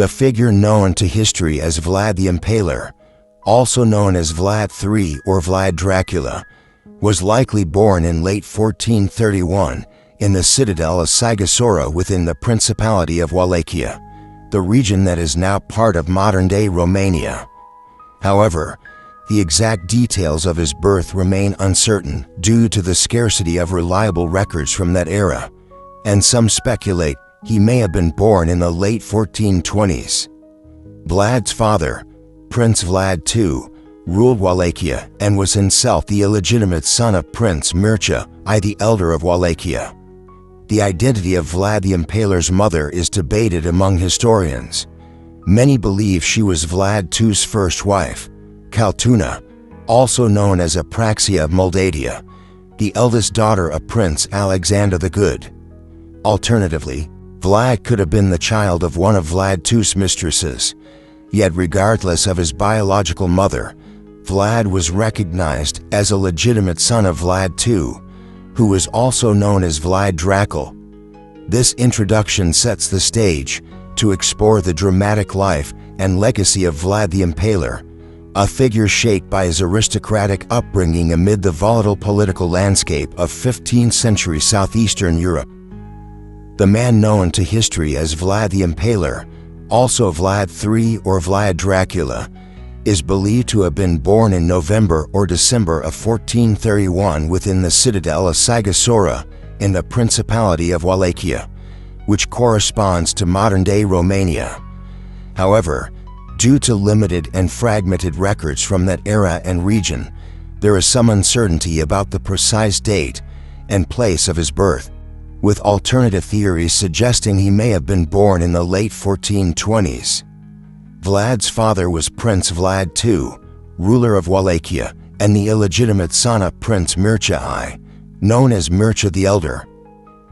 The figure known to history as Vlad the Impaler, also known as Vlad III or Vlad Dracula, was likely born in late 1431 in the citadel of Sighisora within the Principality of Wallachia, the region that is now part of modern-day Romania. However, the exact details of his birth remain uncertain due to the scarcity of reliable records from that era, and some speculate he may have been born in the late 1420s. Vlad's father, Prince Vlad II, ruled Wallachia and was himself the illegitimate son of Prince Mircea I the Elder of Wallachia. The identity of Vlad the Impaler's mother is debated among historians. Many believe she was Vlad II's first wife, Caltuna, also known as Apraxia of Moldavia, the eldest daughter of Prince Alexander the Good. Alternatively, Vlad could have been the child of one of Vlad II's mistresses. Yet regardless of his biological mother, Vlad was recognized as a legitimate son of Vlad II, who was also known as Vlad Dracula. This introduction sets the stage to explore the dramatic life and legacy of Vlad the Impaler, a figure shaped by his aristocratic upbringing amid the volatile political landscape of 15th century southeastern Europe. The man known to history as Vlad the Impaler, also Vlad III or Vlad Dracula, is believed to have been born in November or December of 1431 within the citadel of Sighisora in the Principality of Wallachia, which corresponds to modern-day Romania. However, due to limited and fragmented records from that era and region, there is some uncertainty about the precise date and place of his birth, with alternative theories suggesting he may have been born in the late 1420s. Vlad's father was Prince Vlad II, ruler of Wallachia, and the illegitimate son of Prince Mircea I, known as Mircea the Elder.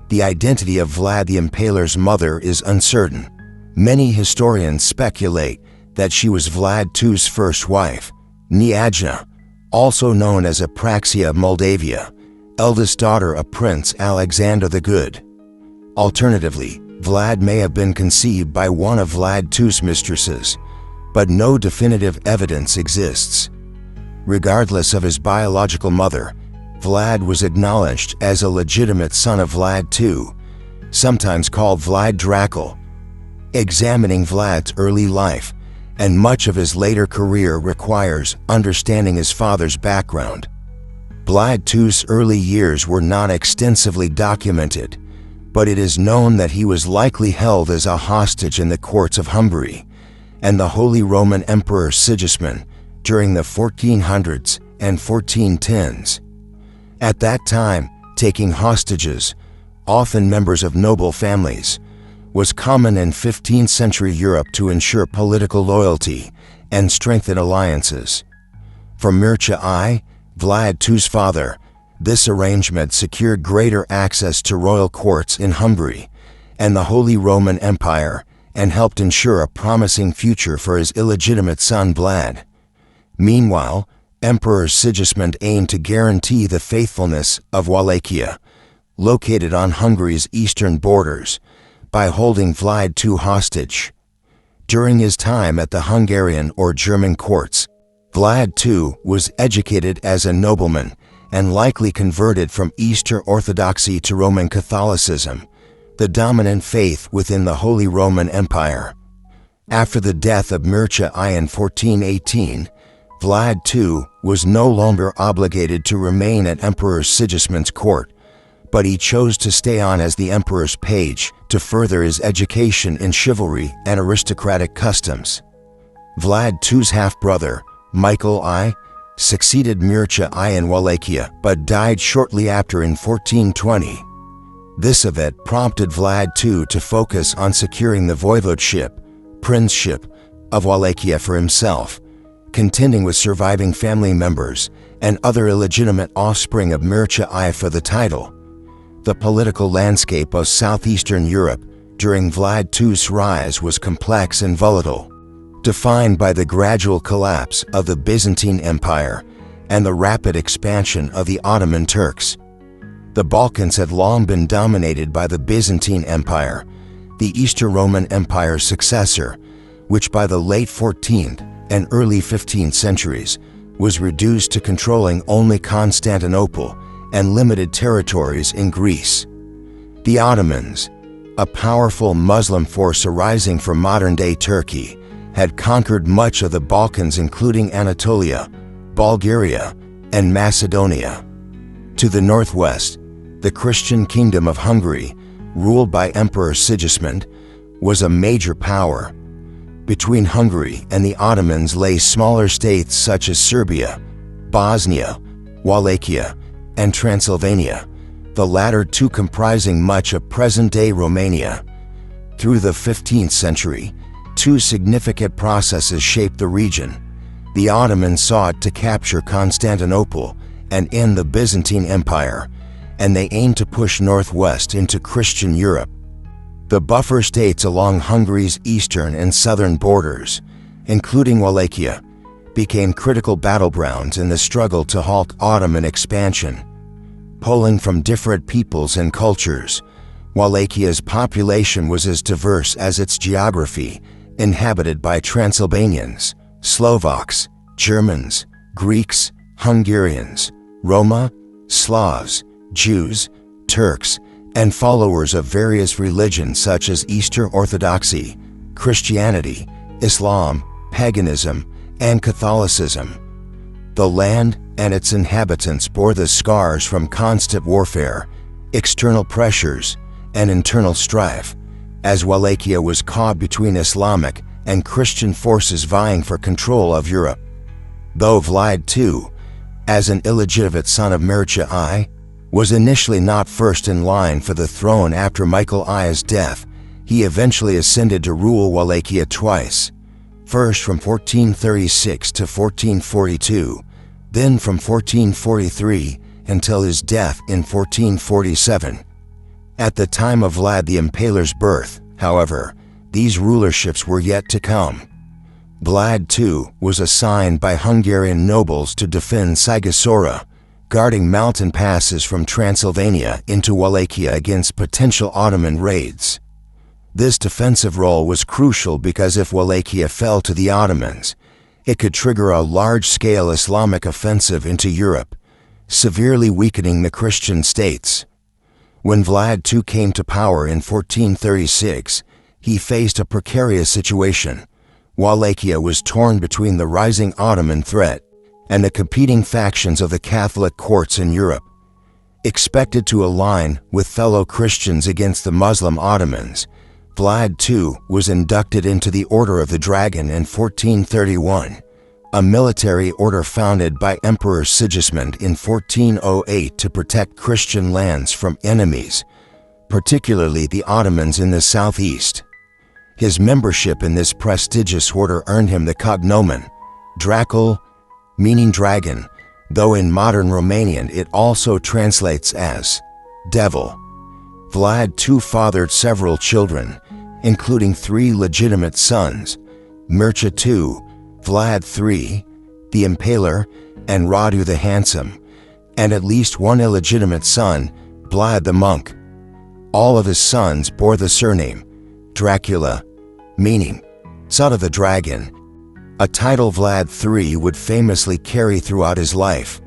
The identity of Vlad the Impaler's mother is uncertain. Many historians speculate that she was Vlad II's first wife, Neaja, also known as Apraxia of Moldavia, eldest daughter of Prince Alexander the Good. Alternatively, Vlad may have been conceived by one of Vlad II's mistresses, but no definitive evidence exists. Regardless of his biological mother, Vlad was acknowledged as a legitimate son of Vlad II, sometimes called Vlad Dracula. Examining Vlad's early life and much of his later career requires understanding his father's background. Vlad II's early years were not extensively documented, but it is known that he was likely held as a hostage in the courts of Hungary and the Holy Roman Emperor Sigismund during the 1400s and 1410s. At that time, taking hostages, often members of noble families, was common in 15th century Europe to ensure political loyalty and strengthen alliances. For Mircea I, Vlad II's father, this arrangement secured greater access to royal courts in Hungary and the Holy Roman Empire and helped ensure a promising future for his illegitimate son Vlad. Meanwhile, Emperor Sigismund aimed to guarantee the faithfulness of Wallachia, located on Hungary's eastern borders, by holding Vlad II hostage. During his time at the Hungarian or German courts, Vlad II was educated as a nobleman and likely converted from Eastern Orthodoxy to Roman Catholicism, the dominant faith within the Holy Roman Empire. After the death of Mircea I in 1418, Vlad II was no longer obligated to remain at Emperor Sigismund's court, but he chose to stay on as the emperor's page to further his education in chivalry and aristocratic customs. Vlad II's half-brother, Michael I, succeeded Mircea I in Wallachia but died shortly after in 1420. This event prompted Vlad II to focus on securing the voivodeship, princeship, of Wallachia for himself, contending with surviving family members and other illegitimate offspring of Mircea I for the title. The political landscape of southeastern Europe during Vlad II's rise was complex and volatile, defined by the gradual collapse of the Byzantine Empire and the rapid expansion of the Ottoman Turks. The Balkans had long been dominated by the Byzantine Empire, the Eastern Roman Empire's successor, which by the late 14th and early 15th centuries was reduced to controlling only Constantinople and limited territories in Greece. The Ottomans, a powerful Muslim force arising from modern-day Turkey, had conquered much of the Balkans including Anatolia, Bulgaria, and Macedonia. To the northwest, the Christian Kingdom of Hungary, ruled by Emperor Sigismund, was a major power. Between Hungary and the Ottomans lay smaller states such as Serbia, Bosnia, Wallachia, and Transylvania, the latter two comprising much of present-day Romania. Through the 15th century, two significant processes shaped the region. The Ottomans sought to capture Constantinople and end the Byzantine Empire, and they aimed to push northwest into Christian Europe. The buffer states along Hungary's eastern and southern borders, including Wallachia, became critical battlegrounds in the struggle to halt Ottoman expansion. Pulling from different peoples and cultures, Wallachia's population was as diverse as its geography, inhabited by Transylvanians, Slovaks, Germans, Greeks, Hungarians, Roma, Slavs, Jews, Turks, and followers of various religions such as Eastern Orthodoxy, Christianity, Islam, paganism, and Catholicism. The land and its inhabitants bore the scars from constant warfare, external pressures, and internal strife, as Wallachia was caught between Islamic and Christian forces vying for control of Europe. Though Vlad II, as an illegitimate son of Mircea I, was initially not first in line for the throne after Michael I's death, he eventually ascended to rule Wallachia twice, first from 1436 to 1442, then from 1443 until his death in 1447. At the time of Vlad the Impaler's birth, however, these rulerships were yet to come. Vlad II was assigned by Hungarian nobles to defend Sighisoara, guarding mountain passes from Transylvania into Wallachia against potential Ottoman raids. This defensive role was crucial because if Wallachia fell to the Ottomans, it could trigger a large-scale Islamic offensive into Europe, severely weakening the Christian states. When Vlad II came to power in 1436, he faced a precarious situation. Wallachia was torn between the rising Ottoman threat and the competing factions of the Catholic courts in Europe. Expected to align with fellow Christians against the Muslim Ottomans, Vlad II was inducted into the Order of the Dragon in 1431, a military order founded by Emperor Sigismund in 1408 to protect Christian lands from enemies, particularly the Ottomans in the southeast. His membership in this prestigious order earned him the cognomen Dracula, meaning dragon, though in modern Romanian it also translates as devil. Vlad II fathered several children, including 3 legitimate sons, Mircea II, Vlad III, the Impaler, and Radu the Handsome, and at least 1 illegitimate son, Vlad the Monk. All of his sons bore the surname Dracula, meaning son of the dragon, a title Vlad III would famously carry throughout his life.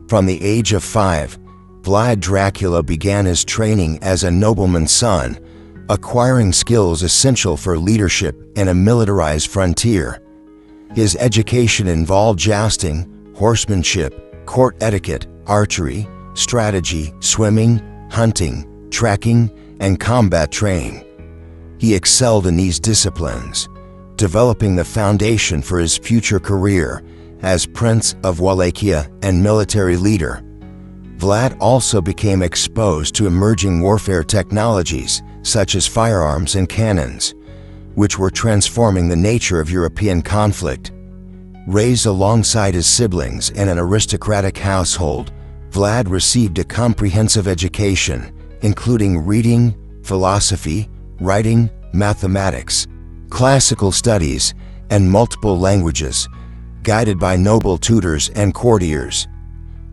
From the age of 5, Vlad Dracula began his training as a nobleman's son, acquiring skills essential for leadership in a militarized frontier. His education involved jousting, horsemanship, court etiquette, archery, strategy, swimming, hunting, tracking, and combat training. He excelled in these disciplines, developing the foundation for his future career as Prince of Wallachia and military leader. Vlad also became exposed to emerging warfare technologies such as firearms and cannons, which were transforming the nature of European conflict. Raised alongside his siblings in an aristocratic household, Vlad received a comprehensive education, including reading, philosophy, writing, mathematics, classical studies, and multiple languages, guided by noble tutors and courtiers.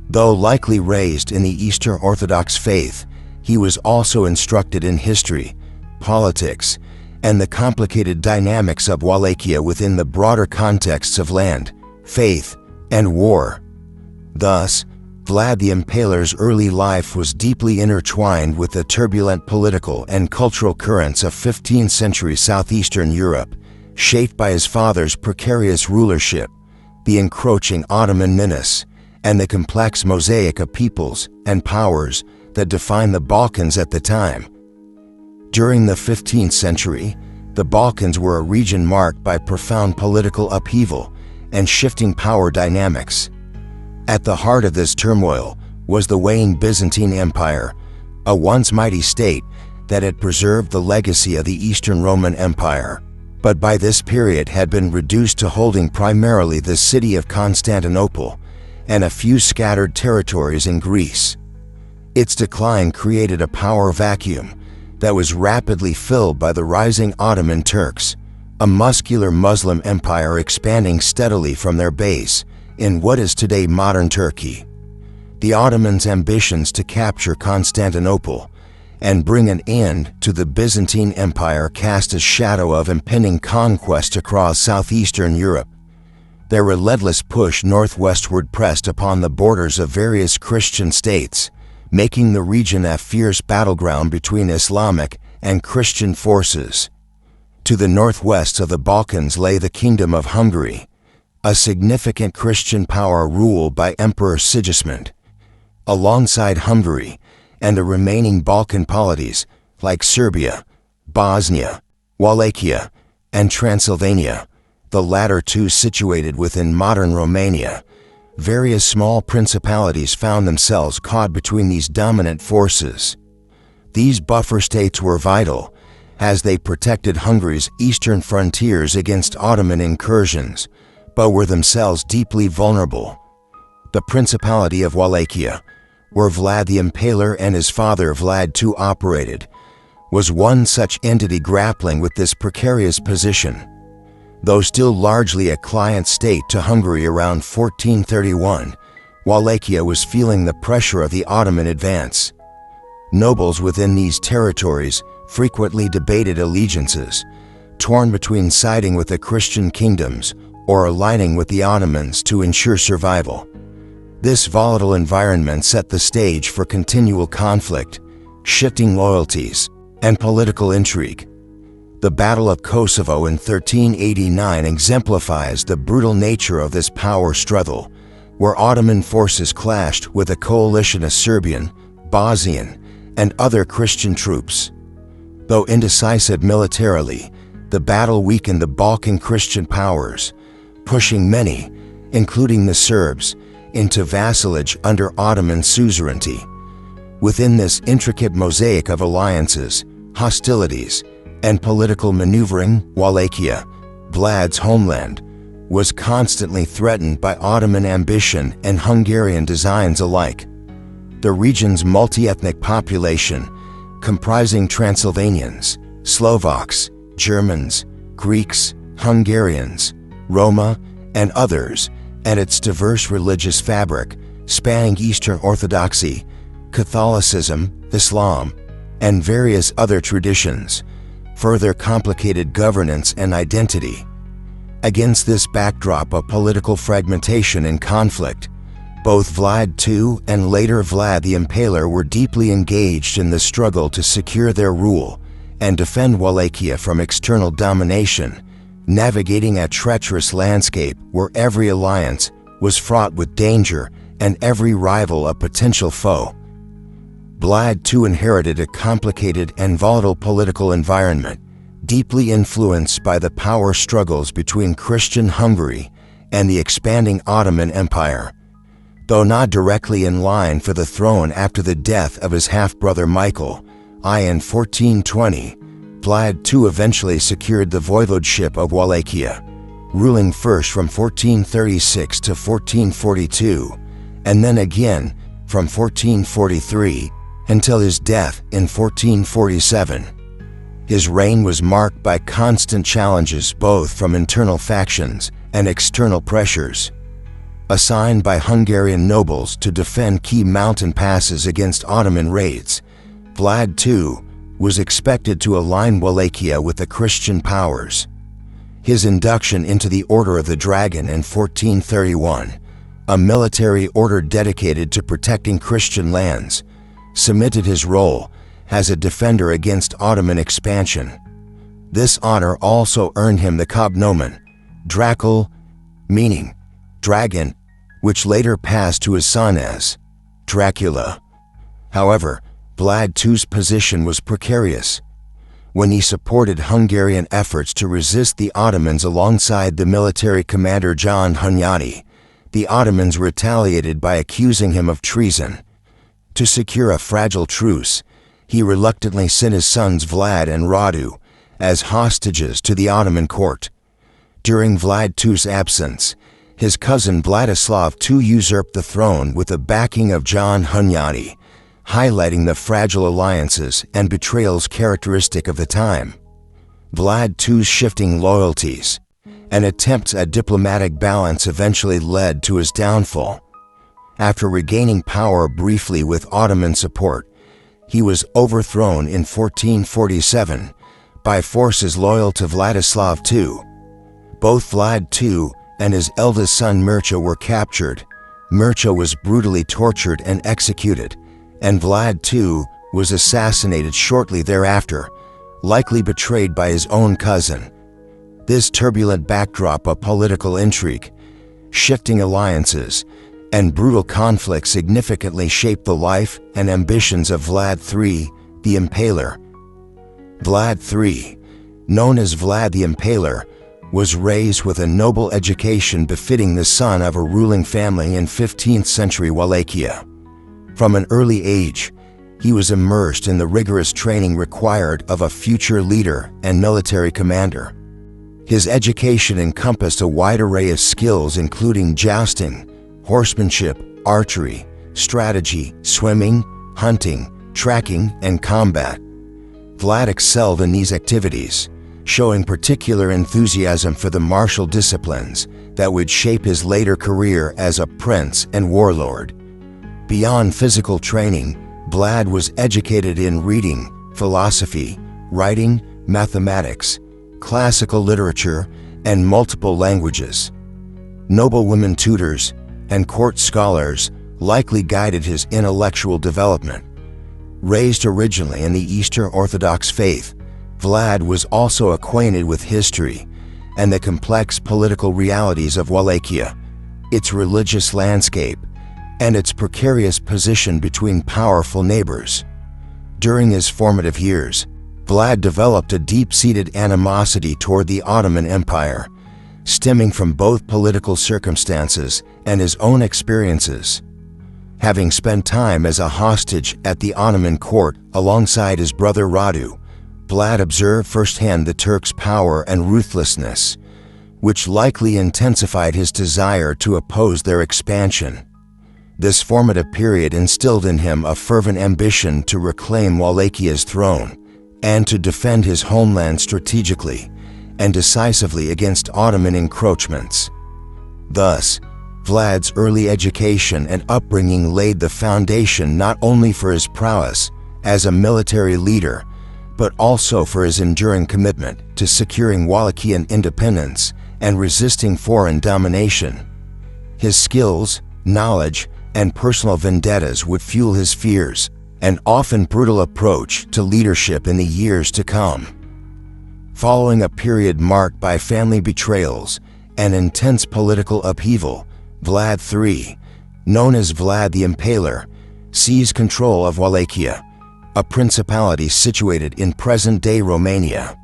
Though likely raised in the Eastern Orthodox faith, he was also instructed in history, politics, and the complicated dynamics of Wallachia within the broader contexts of land, faith, and war. Thus, Vlad the Impaler's early life was deeply intertwined with the turbulent political and cultural currents of 15th century southeastern Europe, shaped by his father's precarious rulership, the encroaching Ottoman menace, and the complex mosaic of peoples and powers that defined the Balkans at the time. During the 15th century, the Balkans were a region marked by profound political upheaval and shifting power dynamics. At the heart of this turmoil was the waning Byzantine Empire, a once mighty state that had preserved the legacy of the Eastern Roman Empire, but by this period had been reduced to holding primarily the city of Constantinople and a few scattered territories in Greece. Its decline created a power vacuum that was rapidly filled by the rising Ottoman Turks, a muscular Muslim empire expanding steadily from their base in what is today modern Turkey. The Ottomans' ambitions to capture Constantinople and bring an end to the Byzantine Empire cast a shadow of impending conquest across southeastern Europe. Their relentless push northwestward pressed upon the borders of various Christian states, making the region a fierce battleground between Islamic and Christian forces. To the northwest of the Balkans lay the Kingdom of Hungary, a significant Christian power ruled by Emperor Sigismund. Alongside Hungary and the remaining Balkan polities like Serbia, Bosnia, Wallachia, and Transylvania, the latter two situated within modern Romania, various small principalities found themselves caught between these dominant forces. These buffer states were vital, as they protected Hungary's eastern frontiers against Ottoman incursions, but were themselves deeply vulnerable. The Principality of Wallachia, where Vlad the Impaler and his father Vlad II operated, was one such entity grappling with this precarious position. Though still largely a client state to Hungary around 1431, Wallachia was feeling the pressure of the Ottoman advance. Nobles within these territories frequently debated allegiances, torn between siding with the Christian kingdoms or aligning with the Ottomans to ensure survival. This volatile environment set the stage for continual conflict, shifting loyalties, and political intrigue. The Battle of Kosovo in 1389 exemplifies the brutal nature of this power struggle, where Ottoman forces clashed with a coalition of Serbian, Bosnian, and other Christian troops. Though indecisive militarily, the battle weakened the Balkan Christian powers, pushing many, including the Serbs, into vassalage under Ottoman suzerainty. Within this intricate mosaic of alliances, hostilities, and political maneuvering, Wallachia, Vlad's homeland, was constantly threatened by Ottoman ambition and Hungarian designs alike. The region's multi-ethnic population, comprising Transylvanians, Slovaks, Germans, Greeks, Hungarians, Roma, and others, and its diverse religious fabric, spanning Eastern Orthodoxy, Catholicism, Islam, and various other traditions, further complicated governance and identity. Against this backdrop of political fragmentation and conflict, both Vlad II and later Vlad the Impaler were deeply engaged in the struggle to secure their rule and defend Wallachia from external domination, navigating a treacherous landscape where every alliance was fraught with danger and every rival a potential foe. Vlad II inherited a complicated and volatile political environment, deeply influenced by the power struggles between Christian Hungary and the expanding Ottoman Empire. Though not directly in line for the throne after the death of his half-brother Michael in 1420, Vlad II eventually secured the voivodeship of Wallachia, ruling first from 1436 to 1442, and then again from 1443 until his death in 1447. His reign was marked by constant challenges both from internal factions and external pressures. Assigned by Hungarian nobles to defend key mountain passes against Ottoman raids, Vlad II was expected to align Wallachia with the Christian powers. His induction into the Order of the Dragon in 1431, a military order dedicated to protecting Christian lands, cemented his role as a defender against Ottoman expansion. This honor also earned him the cognomen Dracula, meaning dragon, which later passed to his son as Dracula. However, Vlad II's position was precarious. When he supported Hungarian efforts to resist the Ottomans alongside the military commander John Hunyadi, the Ottomans retaliated by accusing him of treason. To secure a fragile truce, he reluctantly sent his sons Vlad and Radu as hostages to the Ottoman court. During Vlad II's absence, his cousin Vladislav II usurped the throne with the backing of John Hunyadi, highlighting the fragile alliances and betrayals characteristic of the time. Vlad II's shifting loyalties and attempts at diplomatic balance eventually led to his downfall. After regaining power briefly with Ottoman support, he was overthrown in 1447 by forces loyal to Vladislav II. Both Vlad II and his eldest son Mircea were captured. Mircea was brutally tortured and executed, and Vlad II was assassinated shortly thereafter, likely betrayed by his own cousin. This turbulent backdrop of political intrigue, shifting alliances, and brutal conflict significantly shaped the life and ambitions of Vlad III, the Impaler. Vlad III, known as Vlad the Impaler, was raised with a noble education befitting the son of a ruling family in 15th century Wallachia. From an early age, he was immersed in the rigorous training required of a future leader and military commander. His education encompassed a wide array of skills including jousting, horsemanship, archery, strategy, swimming, hunting, tracking, and combat. Vlad excelled in these activities, showing particular enthusiasm for the martial disciplines that would shape his later career as a prince and warlord. Beyond physical training, Vlad was educated in reading, philosophy, writing, mathematics, classical literature, and multiple languages. Noblewomen tutors and court scholars likely guided his intellectual development. Raised originally in the Eastern Orthodox faith, Vlad was also acquainted with history and the complex political realities of Wallachia, its religious landscape, and its precarious position between powerful neighbors. During his formative years, Vlad developed a deep-seated animosity toward the Ottoman Empire, stemming from both political circumstances and his own experiences. Having spent time as a hostage at the Ottoman court alongside his brother Radu, Vlad observed firsthand the Turks' power and ruthlessness, which likely intensified his desire to oppose their expansion. This formative period instilled in him a fervent ambition to reclaim Wallachia's throne and to defend his homeland strategically and decisively against Ottoman encroachments. Thus, Vlad's early education and upbringing laid the foundation not only for his prowess as a military leader, but also for his enduring commitment to securing Wallachian independence and resisting foreign domination. His skills, knowledge, and personal vendettas would fuel his fierce and often brutal approach to leadership in the years to come. Following a period marked by family betrayals and intense political upheaval, Vlad III, known as Vlad the Impaler, seized control of Wallachia, a principality situated in present-day Romania.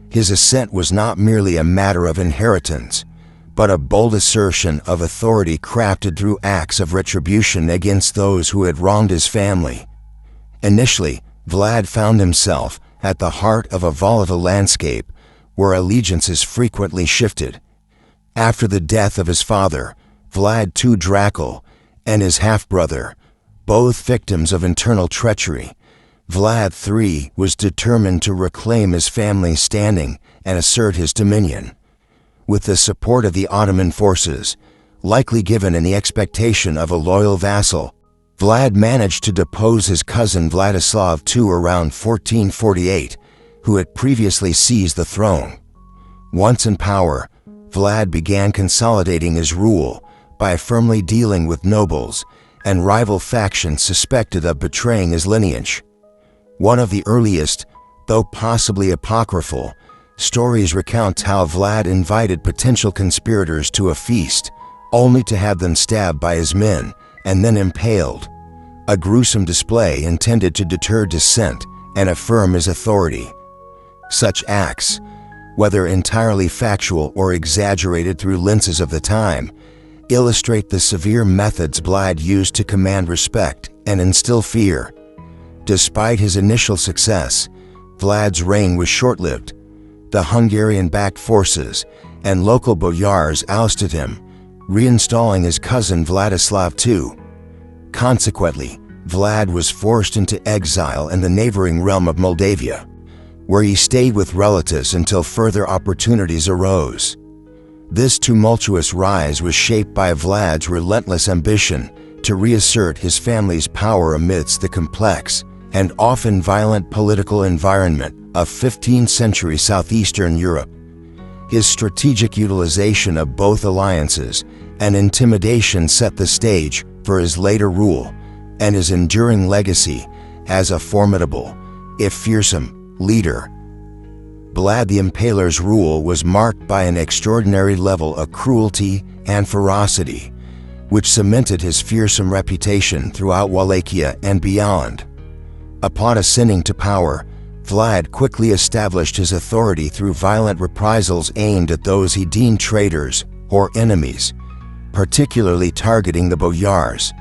His ascent was not merely a matter of inheritance, but a bold assertion of authority crafted through acts of retribution against those who had wronged his family. Initially, Vlad found himself at the heart of a volatile landscape where allegiances frequently shifted. After the death of his father, Vlad II Dracula, and his half-brother, both victims of internal treachery, Vlad III was determined to reclaim his family's standing and assert his dominion. With the support of the Ottoman forces, likely given in the expectation of a loyal vassal, Vlad managed to depose his cousin Vladislav II around 1448, who had previously seized the throne. Once in power, Vlad began consolidating his rule by firmly dealing with nobles and rival factions suspected of betraying his lineage. One of the earliest, though possibly apocryphal, stories recounts how Vlad invited potential conspirators to a feast, only to have them stabbed by his men and then impaled, a gruesome display intended to deter dissent and affirm his authority. Such acts, whether entirely factual or exaggerated through lenses of the time, illustrate the severe methods Vlad used to command respect and instill fear. Despite his initial success, Vlad's reign was short-lived. The Hungarian-backed forces and local boyars ousted him, reinstalling his cousin Vladislav II. Consequently, Vlad was forced into exile in the neighboring realm of Moldavia, where he stayed with relatives until further opportunities arose. This tumultuous rise was shaped by Vlad's relentless ambition to reassert his family's power amidst the complex and often violent political environment of 15th century southeastern Europe. His strategic utilization of both alliances and intimidation set the stage for his later rule and his enduring legacy as a formidable, if fearsome, leader. Vlad the Impaler's rule was marked by an extraordinary level of cruelty and ferocity, which cemented his fearsome reputation throughout Wallachia and beyond. Upon ascending to power, Vlad quickly established his authority through violent reprisals aimed at those he deemed traitors or enemies, particularly targeting the boyars,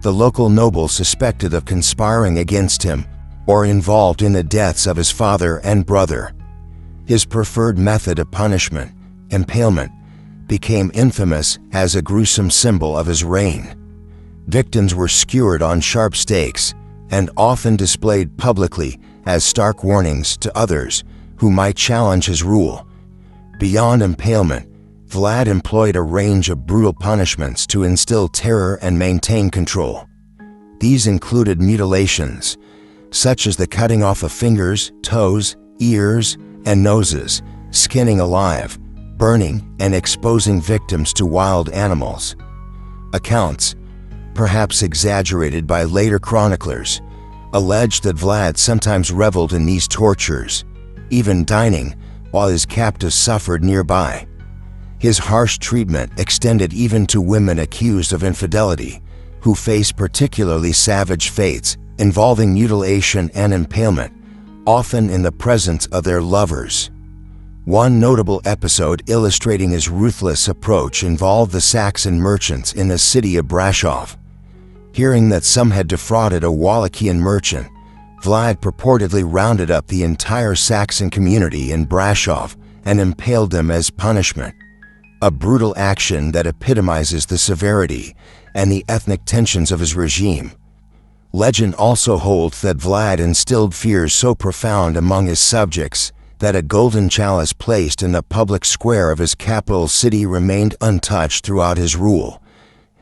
the local nobles suspected of conspiring against him or involved in the deaths of his father and brother. His preferred method of punishment, impalement, became infamous as a gruesome symbol of his reign. Victims were skewered on sharp stakes and often displayed publicly as stark warnings to others who might challenge his rule. Beyond impalement, Vlad employed a range of brutal punishments to instill terror and maintain control. These included mutilations, such as the cutting off of fingers, toes, ears, and noses, skinning alive, burning, and exposing victims to wild animals. Accounts, perhaps exaggerated by later chroniclers, alleged that Vlad sometimes reveled in these tortures, even dining while his captives suffered nearby. His harsh treatment extended even to women accused of infidelity, who faced particularly savage fates involving mutilation and impalement, often in the presence of their lovers. One notable episode illustrating his ruthless approach involved the Saxon merchants in the city of Brasov. Hearing that some had defrauded a Wallachian merchant, Vlad purportedly rounded up the entire Saxon community in Brasov and impaled them as punishment, a brutal action that epitomizes the severity and the ethnic tensions of his regime. Legend also holds that Vlad instilled fears so profound among his subjects that a golden chalice placed in the public square of his capital city remained untouched throughout his rule,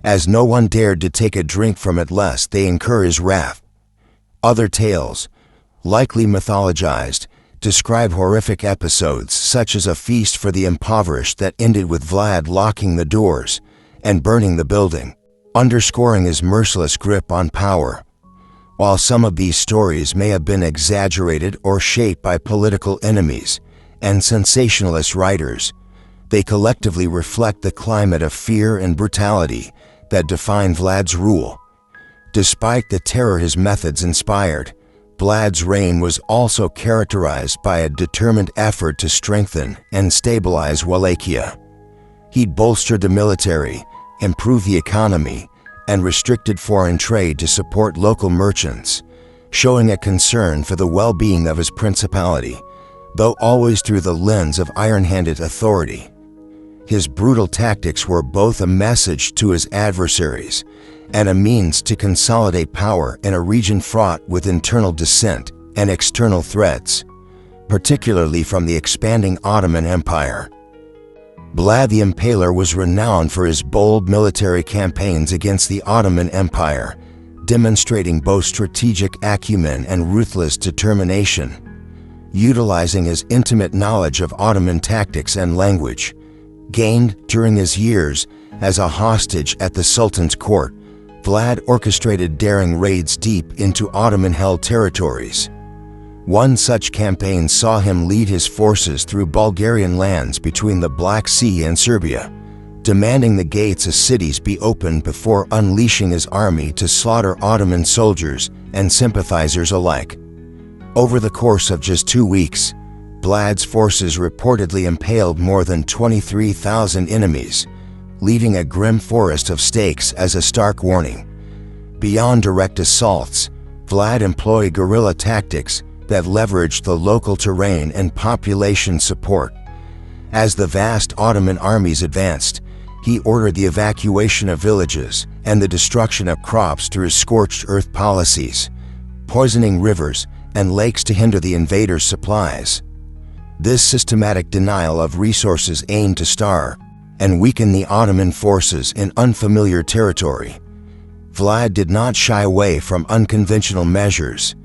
as no one dared to take a drink from it lest they incur his wrath. Other tales, likely mythologized, describe horrific episodes such as a feast for the impoverished that ended with Vlad locking the doors and burning the building, underscoring his merciless grip on power. While some of these stories may have been exaggerated or shaped by political enemies and sensationalist writers, they collectively reflect the climate of fear and brutality that defined Vlad's rule. Despite the terror his methods inspired, Vlad's reign was also characterized by a determined effort to strengthen and stabilize Wallachia. He'd bolstered the military, improved the economy, and restricted foreign trade to support local merchants, showing a concern for the well-being of his principality, though always through the lens of iron-handed authority. His brutal tactics were both a message to his adversaries and a means to consolidate power in a region fraught with internal dissent and external threats, particularly from the expanding Ottoman Empire. Vlad the Impaler was renowned for his bold military campaigns against the Ottoman Empire, demonstrating both strategic acumen and ruthless determination. Utilizing his intimate knowledge of Ottoman tactics and language, gained during his years as a hostage at the Sultan's court, Vlad orchestrated daring raids deep into Ottoman-held territories. One such campaign saw him lead his forces through Bulgarian lands between the Black Sea and Serbia, demanding the gates of cities be opened before unleashing his army to slaughter Ottoman soldiers and sympathizers alike. Over the course of just 2 weeks, Vlad's forces reportedly impaled more than 23,000 enemies, leaving a grim forest of stakes as a stark warning. Beyond direct assaults, Vlad employed guerrilla tactics that leveraged the local terrain and population support. As the vast Ottoman armies advanced, he ordered the evacuation of villages and the destruction of crops through his scorched earth policies, poisoning rivers and lakes to hinder the invaders' supplies. This systematic denial of resources aimed to starve and weaken the Ottoman forces in unfamiliar territory. Vlad did not shy away from unconventional measures.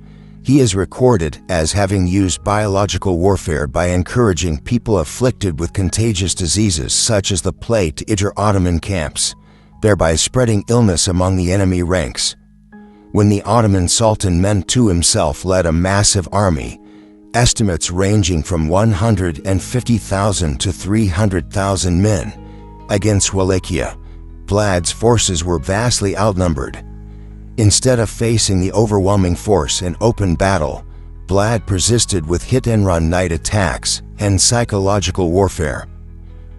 He is recorded as having used biological warfare by encouraging people afflicted with contagious diseases such as the plague to enter Ottoman camps, thereby spreading illness among the enemy ranks. When the Ottoman Sultan Mentu himself led a massive army, estimates ranging from 150,000 to 300,000 men, against Wallachia, Vlad's forces were vastly outnumbered. Instead of facing the overwhelming force in open battle, Vlad persisted with hit-and-run night attacks and psychological warfare.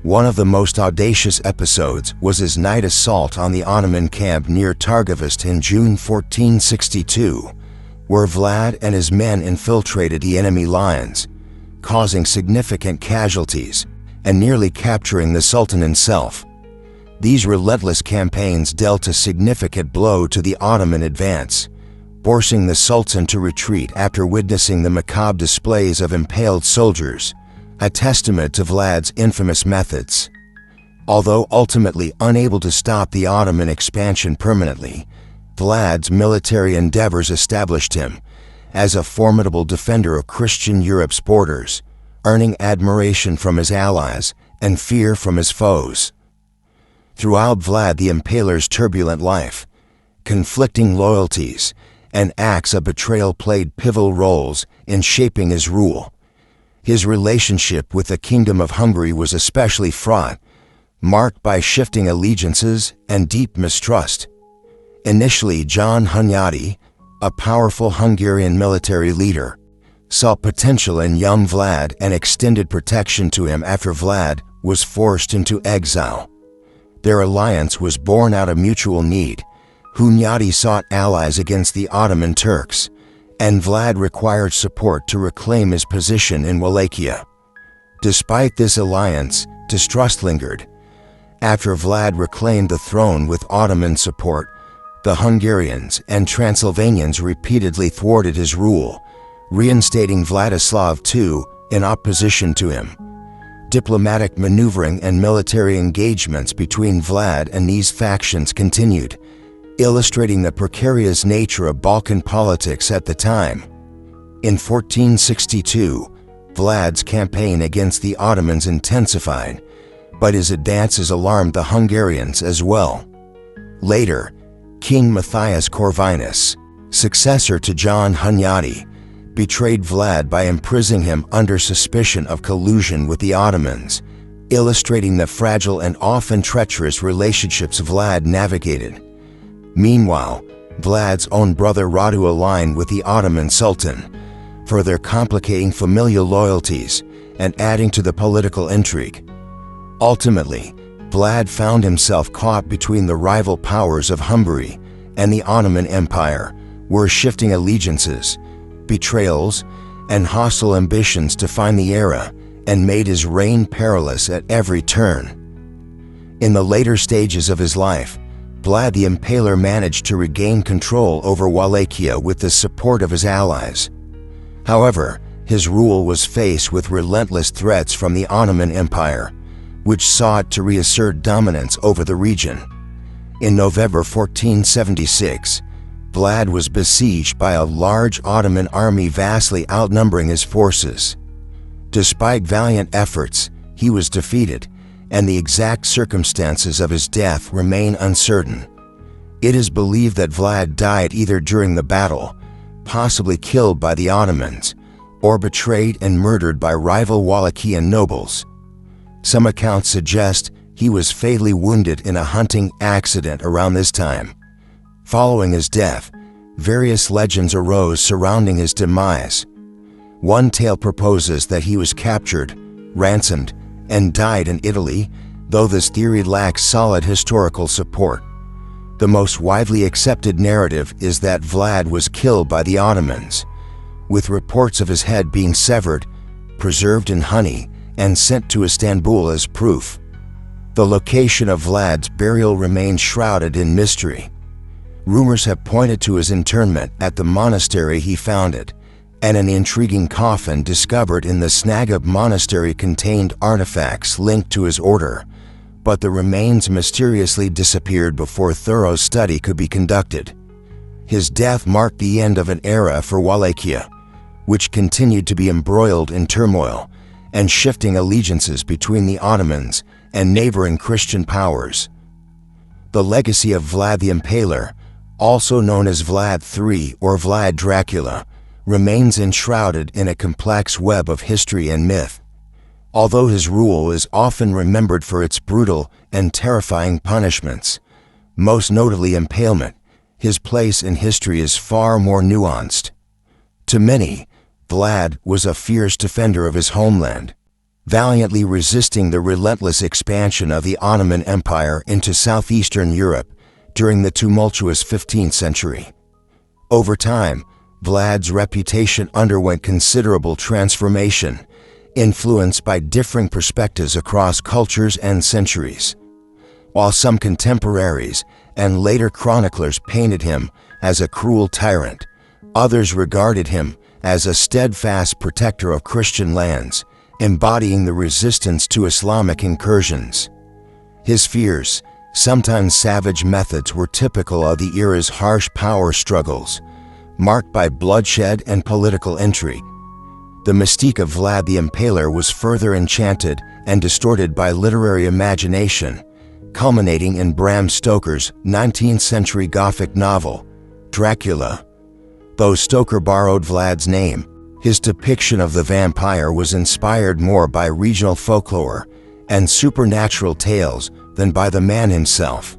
One of the most audacious episodes was his night assault on the Ottoman camp near Targovist in June 1462, where Vlad and his men infiltrated the enemy lines, causing significant casualties and nearly capturing the Sultan himself. These relentless campaigns dealt a significant blow to the Ottoman advance, forcing the Sultan to retreat after witnessing the macabre displays of impaled soldiers, a testament to Vlad's infamous methods. Although ultimately unable to stop the Ottoman expansion permanently, Vlad's military endeavors established him as a formidable defender of Christian Europe's borders, earning admiration from his allies and fear from his foes. Throughout Vlad the Impaler's turbulent life, conflicting loyalties and acts of betrayal played pivotal roles in shaping his rule. His relationship with the Kingdom of Hungary was especially fraught, marked by shifting allegiances and deep mistrust. Initially, John Hunyadi, a powerful Hungarian military leader, saw potential in young Vlad and extended protection to him after Vlad was forced into exile. Their alliance was born out of mutual need. Hunyadi sought allies against the Ottoman Turks, and Vlad required support to reclaim his position in Wallachia. Despite this alliance, distrust lingered. After Vlad reclaimed the throne with Ottoman support, the Hungarians and Transylvanians repeatedly thwarted his rule, reinstating Vladislav II in opposition to him. Diplomatic maneuvering and military engagements between Vlad and these factions continued, illustrating the precarious nature of Balkan politics at the time. In 1462, Vlad's campaign against the Ottomans intensified, but his advances alarmed the Hungarians as well. Later, King Matthias Corvinus, successor to John Hunyadi, betrayed Vlad by imprisoning him under suspicion of collusion with the Ottomans, illustrating the fragile and often treacherous relationships Vlad navigated. Meanwhile, Vlad's own brother Radu aligned with the Ottoman Sultan, further complicating familial loyalties and adding to the political intrigue. Ultimately, Vlad found himself caught between the rival powers of Hungary and the Ottoman Empire, where shifting allegiances, betrayals, and hostile ambitions defined the era and made his reign perilous at every turn. In the later stages of his life, Vlad the Impaler managed to regain control over Wallachia with the support of his allies. However, his rule was faced with relentless threats from the Ottoman Empire, which sought to reassert dominance over the region. In November 1476, Vlad was besieged by a large Ottoman army vastly outnumbering his forces. Despite valiant efforts, he was defeated, and the exact circumstances of his death remain uncertain. It is believed that Vlad died either during the battle, possibly killed by the Ottomans, or betrayed and murdered by rival Wallachian nobles. Some accounts suggest he was fatally wounded in a hunting accident around this time. Following his death, various legends arose surrounding his demise. One tale proposes that he was captured, ransomed, and died in Italy, though this theory lacks solid historical support. The most widely accepted narrative is that Vlad was killed by the Ottomans, with reports of his head being severed, preserved in honey, and sent to Istanbul as proof. The location of Vlad's burial remains shrouded in mystery. Rumors have pointed to his internment at the monastery he founded, and an intriguing coffin discovered in the Snagub monastery contained artifacts linked to his order, but the remains mysteriously disappeared before thorough study could be conducted. His death marked the end of an era for Wallachia, which continued to be embroiled in turmoil and shifting allegiances between the Ottomans and neighboring Christian powers. The legacy of Vlad the Impaler, also known as Vlad III or Vlad Dracula, remains enshrouded in a complex web of history and myth. Although his rule is often remembered for its brutal and terrifying punishments, most notably impalement, his place in history is far more nuanced. To many, Vlad was a fierce defender of his homeland, valiantly resisting the relentless expansion of the Ottoman Empire into southeastern Europe during the tumultuous 15th century. Over time, Vlad's reputation underwent considerable transformation, influenced by differing perspectives across cultures and centuries. While some contemporaries and later chroniclers painted him as a cruel tyrant, others regarded him as a steadfast protector of Christian lands, embodying the resistance to Islamic incursions. His fierce, sometimes savage methods were typical of the era's harsh power struggles, marked by bloodshed and political intrigue. The mystique of Vlad the Impaler was further enchanted and distorted by literary imagination, culminating in Bram Stoker's 19th-century Gothic novel, Dracula. Though Stoker borrowed Vlad's name, his depiction of the vampire was inspired more by regional folklore and supernatural tales than by the man himself.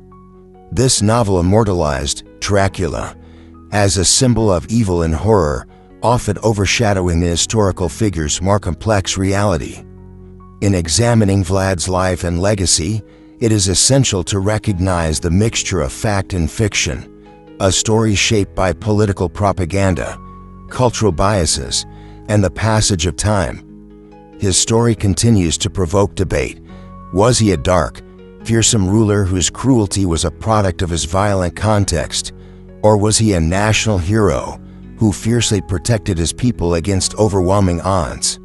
This novel immortalized Dracula as a symbol of evil and horror, often overshadowing the historical figure's more complex reality. In examining Vlad's life and legacy, it is essential to recognize the mixture of fact and fiction, a story shaped by political propaganda, cultural biases, and the passage of time. His story continues to provoke debate. Was he a dark, fearsome ruler whose cruelty was a product of his violent context, or was he a national hero who fiercely protected his people against overwhelming odds?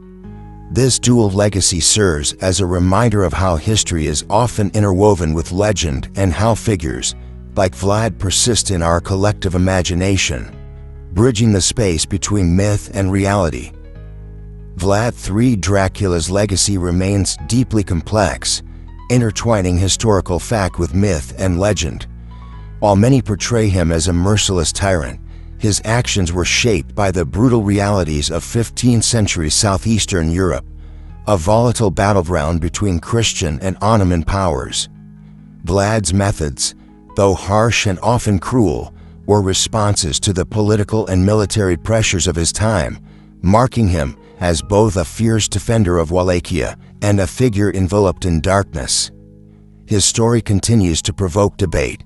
This dual legacy serves as a reminder of how history is often interwoven with legend and how figures, like Vlad, persist in our collective imagination, bridging the space between myth and reality. Vlad III Dracula's legacy remains deeply complex, intertwining historical fact with myth and legend. While many portray him as a merciless tyrant, his actions were shaped by the brutal realities of 15th-century southeastern Europe, a volatile battleground between Christian and Ottoman powers. Vlad's methods, though harsh and often cruel, were responses to the political and military pressures of his time, marking him as both a fierce defender of Wallachia and a figure enveloped in darkness. His story continues to provoke debate,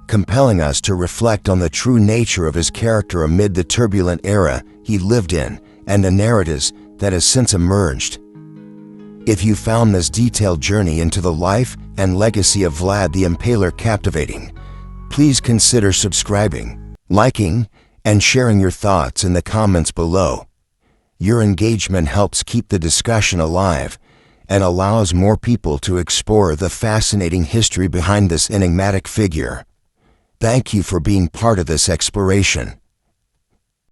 compelling us to reflect on the true nature of his character amid the turbulent era he lived in and the narratives that have since emerged. If you found this detailed journey into the life and legacy of Vlad the Impaler captivating, please consider subscribing, liking, and sharing your thoughts in the comments below. Your engagement helps keep the discussion alive and allows more people to explore the fascinating history behind this enigmatic figure. Thank you for being part of this exploration.